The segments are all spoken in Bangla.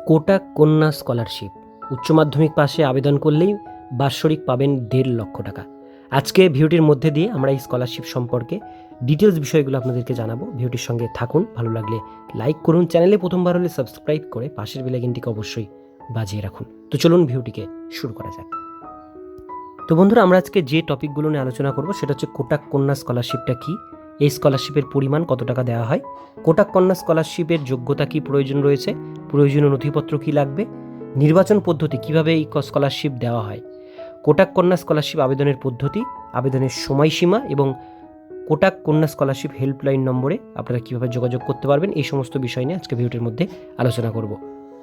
কোটাক কন্যা স্কলারশিপ উচ্চ মাধ্যমিক পাশে আবেদন করলেই বাৎসরিক পাবেন 1.5 লক্ষ টাকা। আজকে ভিডিওটির মধ্যে দিয়ে আমরা এই স্কলারশিপ সম্পর্কে ডিটেলস বিষয়গুলো আপনাদেরকে জানাবো। ভিডিওটির সঙ্গে থাকুন, ভালো লাগলে লাইক করুন, চ্যানেলে প্রথমবার হলে সাবস্ক্রাইব করে পাশের বেল আইকনটিকে অবশ্যই বাজিয়ে রাখুন। তো চলুন ভিডিওটিকে শুরু করা যাক। তো বন্ধুরা, আমরা আজকে যে টপিকগুলো নিয়ে আলোচনা করব সেটা হচ্ছে কোটাক কন্যা স্কলারশিপটা কী, এই স্কলারশিপের পরিমাণ কত টাকা দেওয়া হয়, কোটাক কন্যা স্কলারশিপের যোগ্যতা কী প্রয়োজন রয়েছে, প্রয়োজনীয় নথিপত্র কী লাগবে, নির্বাচন পদ্ধতি কিভাবে এই স্কলারশিপ দেওয়া হয়, কোটাক কন্যা স্কলারশিপ আবেদনের পদ্ধতি, আবেদনের সময়সীমা এবং কোটাক কন্যা স্কলারশিপ হেল্পলাইন নম্বরে আপনারা কীভাবে যোগাযোগ করতে পারবেন, এই সমস্ত বিষয় নিয়ে আজকে ভিডিওটির মধ্যে আলোচনা করব।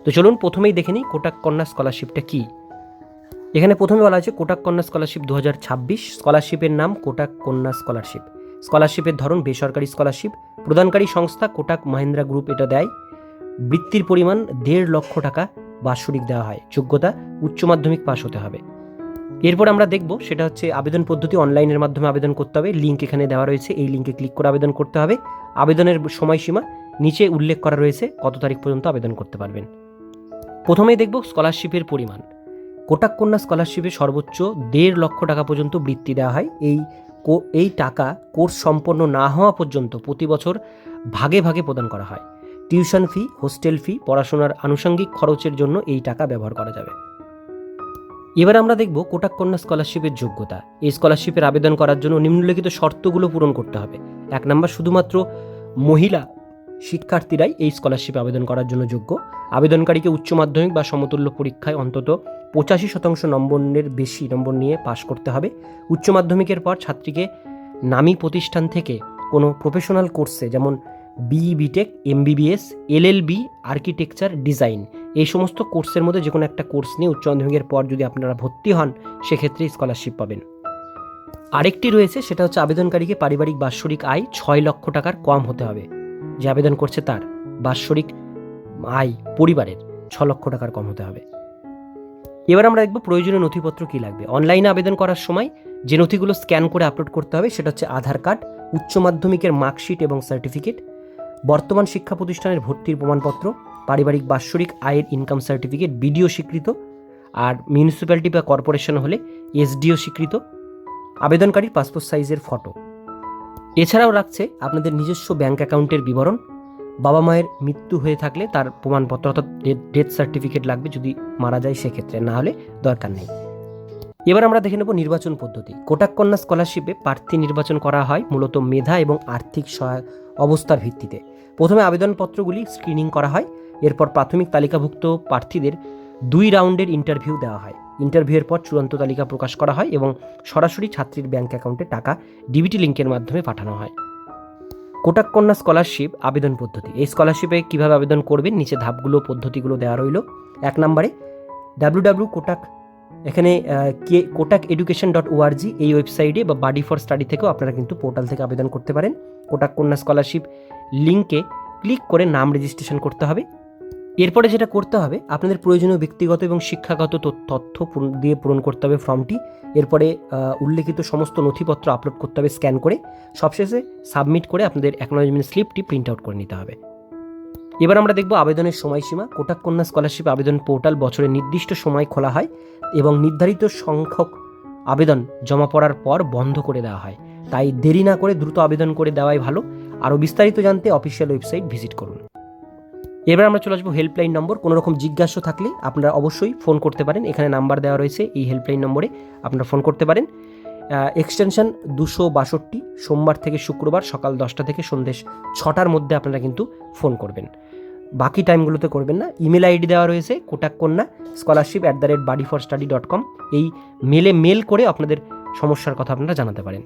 তো চলুন প্রথমেই দেখে নিই কোটাক কন্যা স্কলারশিপটা কী। এখানে প্রথমে বলা হয়েছে কোটাক কন্যা স্কলারশিপ 2026। স্কলারশিপের নাম কোটাক কন্যা স্কলারশিপ। স্কলারশিপের ধরন বেসরকারি স্কলারশিপ। প্রদানকারী সংস্থা কোটাক মাহিন্দ্রা গ্রুপ এটা দেয়। বৃত্তির পরিমাণ 1.5 লক্ষ টাকা বাৎসরিক দেওয়া হয়। যোগ্যতা উচ্চ মাধ্যমিক পাস হতে হবে। এরপর আমরা দেখব সেটা হচ্ছে আবেদন পদ্ধতি। অনলাইনের মাধ্যমে আবেদন করতে হবে। লিঙ্ক এখানে দেওয়া রয়েছে, এই লিঙ্কে ক্লিক করে আবেদন করতে হবে। আবেদনের সময়সীমা নিচে উল্লেখ করা রয়েছে, কত তারিখ পর্যন্ত আবেদন করতে পারবেন। প্রথমেই দেখব স্কলারশিপের পরিমাণ। কোটাক কন্যা স্কলারশিপে সর্বোচ্চ 1.5 লক্ষ টাকা পর্যন্ত বৃত্তি দেওয়া হয়। এই টাকা কোর্স সম্পন্ন না হওয়া পর্যন্ত প্রতি বছর ভাগে ভাগে প্রদান করা হয়। টিউশন ফি, হোস্টেল ফি, পড়াশোনার আনুষঙ্গিক খরচের জন্য এই টাকা ব্যবহার করা যাবে। এবার আমরা দেখব কোটাক কন্যা স্কলারশিপের যোগ্যতা। এই স্কলারশিপের আবেদন করার জন্য নিম্নলিখিত শর্তগুলো পূরণ করতে হবে। 1 নম্বর, শুধুমাত্র মহিলা শিক্ষার্থীরাই এই স্কলারশিপে আবেদন করার জন্য যোগ্য। আবেদনকারীকে উচ্চ মাধ্যমিক বা সমতুল্য পরীক্ষায় অন্তত 85% নম্বরের বেশি নম্বর নিয়ে পাশ করতে হবে। উচ্চ মাধ্যমিকের পর ছাত্রীকে নামী প্রতিষ্ঠান থেকে কোনো প্রফেশনাল কোর্সে, যেমন BE, BTech, MBBS, LLB, architecture, design, এই সমস্ত কোর্সের মধ্যে যে কোনো একটা কোর্স নিয়ে উচ্চ মাধ্যমিকের পর যদি আপনারা ভর্তি হন, সেক্ষেত্রে স্কলারশিপ পাবেন। আরেকটি রয়েছে, সেটা হচ্ছে আবেদনকারীকে পারিবারিক বাৎসরিক আয় 6 লক্ষ টাকার কম হতে হবে। যে আবেদন করছে তার বাৎসরিক আয় পরিবারের 6 লক্ষ টাকার কম হতে হবে। এবার আমরা দেখব প্রয়োজনীয় নথিপত্র কী লাগবে। অনলাইনে আবেদন করার সময় যে নথিগুলো স্ক্যান করে আপলোড করতে হবে সেটা হচ্ছে আধার কার্ড, উচ্চ মাধ্যমিকের মার্কশিট এবং সার্টিফিকেট, বর্তমান শিক্ষা প্রতিষ্ঠানের ভর্তির প্রমাণপত্র, পারিবারিক বাৎসরিক আয়ের ইনকাম সার্টিফিকেট, বিডিও স্বীকৃত, আর মিউনিসিপ্যালিটি বা কর্পোরেশন হলে এসডিও স্বীকৃত, আবেদনকারীর পাসপোর্ট সাইজের ফটো। এছাড়াও রাখছে আপনাদের নিজস্ব ব্যাংক অ্যাকাউন্টের বিবরণ, বাবা মায়ের মৃত্যু হয়ে থাকলে তার প্রমাণপত্র অর্থাৎ ডেথ সার্টিফিকেট লাগবে, যদি মারা যায় সেক্ষেত্রে, না হলে দরকার নেই। এবার আমরা দেখে নেব নির্বাচন পদ্ধতি। কোটাক কন্যা স্কলারশিপে প্রার্থী নির্বাচন করা হয় মূলত মেধা এবং আর্থিক অবস্থার ভিত্তিতে। প্রথমে আবেদনপত্রগুলি স্ক্রিনিং করা হয়। এরপর প্রাথমিক তালিকাভুক্ত প্রার্থীদের 2 রাউন্ডের ইন্টারভিউ দেওয়া হয়। ইন্টারভিউয়ের পর চূড়ান্ত তালিকা প্রকাশ করা হয় এবং সরাসরি ছাত্রীর ব্যাংক অ্যাকাউন্টে টাকা ডিবিটি লিঙ্কের মাধ্যমে পাঠানো হয়। কোটাক কন্যা স্কলারশিপ আবেদন পদ্ধতি। এই স্কলারশিপে কীভাবে আবেদন করবেন, নিচে ধাপগুলো পদ্ধতিগুলো দেওয়া রইল। 1 নম্বরে www.kotak, এখানে kotakeducation.org এই ওয়েবসাইটে বা বাডি ফর স্টাডি থেকেও আপনারা কিন্তু পোর্টাল থেকে আবেদন করতে পারেন। কোটাক কন্যা স্কলারশিপ লিঙ্কে ক্লিক করে নাম রেজিস্ট্রেশন করতে হবে। এরপরে যেটা করতে হবে, আপনাদের প্রয়োজনীয় ব্যক্তিগত এবং শিক্ষাগত তথ্য দিয়ে পূরণ করতে হবে ফর্মটি। এরপরে উল্লেখিত সমস্ত নথিপত্র আপলোড করতে হবে স্ক্যান করে। সবশেষে সাবমিট করে আপনাদের অ্যাকনলেজমেন্ট স্লিপটি প্রিন্ট আউট করে নিতে হবে। এবার আমরা দেখব আবেদনের সময়সীমা। কোটাক কন্যা স্কলারশিপ আবেদন পোর্টাল বছরের নির্দিষ্ট সময় খোলা হয় এবং নির্ধারিত সংখ্যক আবেদন জমা পড়ার পর বন্ধ করে দেওয়া হয়। তাই দেরি না করে দ্রুত আবেদন করে দেওয়াই ভালো। আরও বিস্তারিত জানতে অফিসিয়াল ওয়েবসাইট ভিজিট করুন। এবার আমরা চলে আসবো হেল্পলাইন নম্বর। কোনো রকম জিজ্ঞাসা থাকলে আপনারা অবশ্যই ফোন করতে পারেন। এখানে নাম্বার দেওয়া রয়েছে, এই হেল্পলাইন নম্বরে আপনারা ফোন করতে পারেন। এক্সটেনশন 262, সোমবার থেকে শুক্রবার সকাল 10টা থেকে সন্ধ্যে 6টার মধ্যে আপনারা কিন্তু ফোন করবেন, বাকি টাইমগুলোতে করবেন না। ইমেল আইডি দেওয়া রয়েছে kotakkonnascholarship@bodyforstudy.com। এই মেলে মেল করে আপনাদের সমস্যার কথা আপনারা জানাতে পারেন।